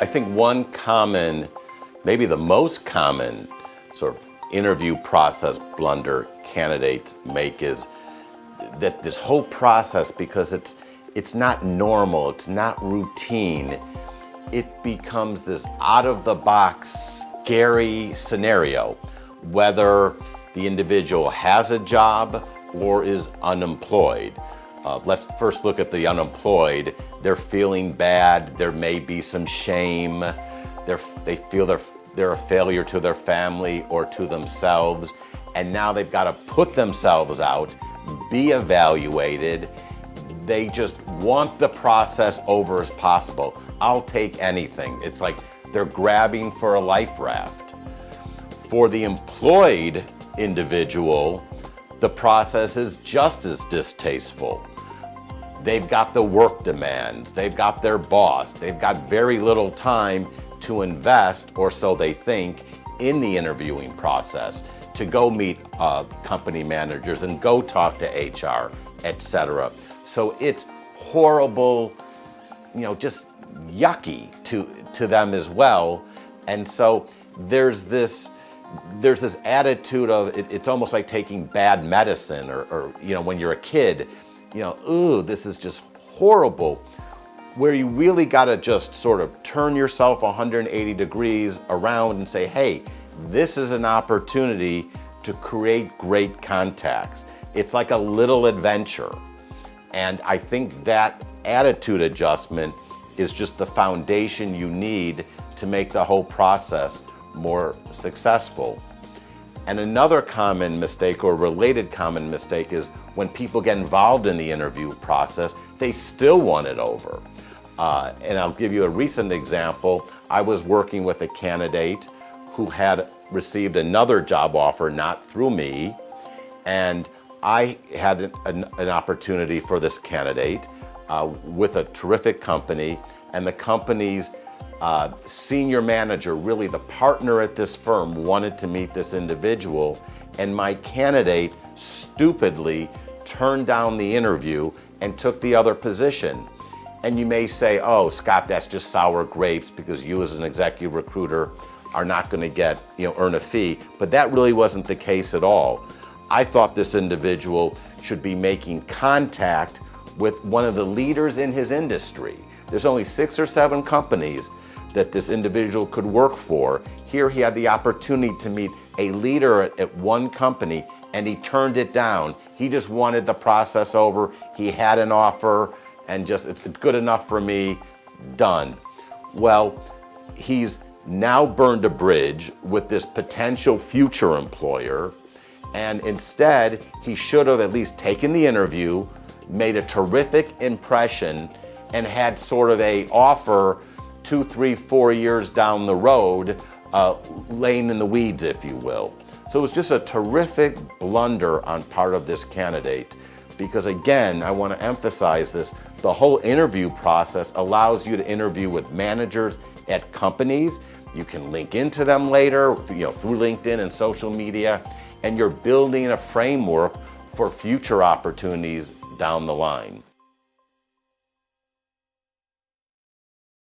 I think one common, maybe the most common sort of interview process blunder candidates make is that this whole process, because it's not normal, it's not routine, it becomes this out-of-the-box, scary scenario, whether the individual has a job or is unemployed. Let's first look at the unemployed. They're feeling bad, there may be some shame, they feel they're a failure to their family or to themselves, and now they've got to put themselves out, be evaluated. They just want the process over as possible. I'll take anything. It's like they're grabbing for a life raft. For the employed individual, the process is just as distasteful. They've got the work demands, they've got their boss, they've got very little time to invest, or so they think, in the interviewing process, to go meet company managers and go talk to HR, etc. So it's horrible, just yucky to them as well. And so there's this attitude of it's almost like taking bad medicine, or when you're a kid, ooh, this is just horrible, where you really got to just sort of turn yourself 180 degrees around and say, hey, this is an opportunity to create great contacts. It's like a little adventure. And I think that attitude adjustment is just the foundation you need to make the whole process more successful. And another common mistake, or related common mistake, is when people get involved in the interview process, they still want it over. And I'll give you a recent example. I was working with a candidate who had received another job offer, not through me, and I had an opportunity for this candidate with a terrific company, and the company's senior manager, really the partner at this firm, wanted to meet this individual, and my candidate stupidly turned down the interview and took the other position. And you may say, oh, Scott, that's just sour grapes because you as an executive recruiter are not going to earn a fee. But that really wasn't the case at all. I thought this individual should be making contact with one of the leaders in his industry. There's only 6 or 7 companies that this individual could work for. Here he had the opportunity to meet a leader at one company, and he turned it down. He just wanted the process over. He had an offer, and just, it's good enough for me, done. Well, he's now burned a bridge with this potential future employer, and instead, he should have at least taken the interview, made a terrific impression, and had sort of a offer 2, 3, 4 years down the road, laying in the weeds, if you will. So it was just a terrific blunder on part of this candidate, because again, I want to emphasize this, the whole interview process allows you to interview with managers at companies. You can link into them later, through LinkedIn and social media, and you're building a framework for future opportunities down the line.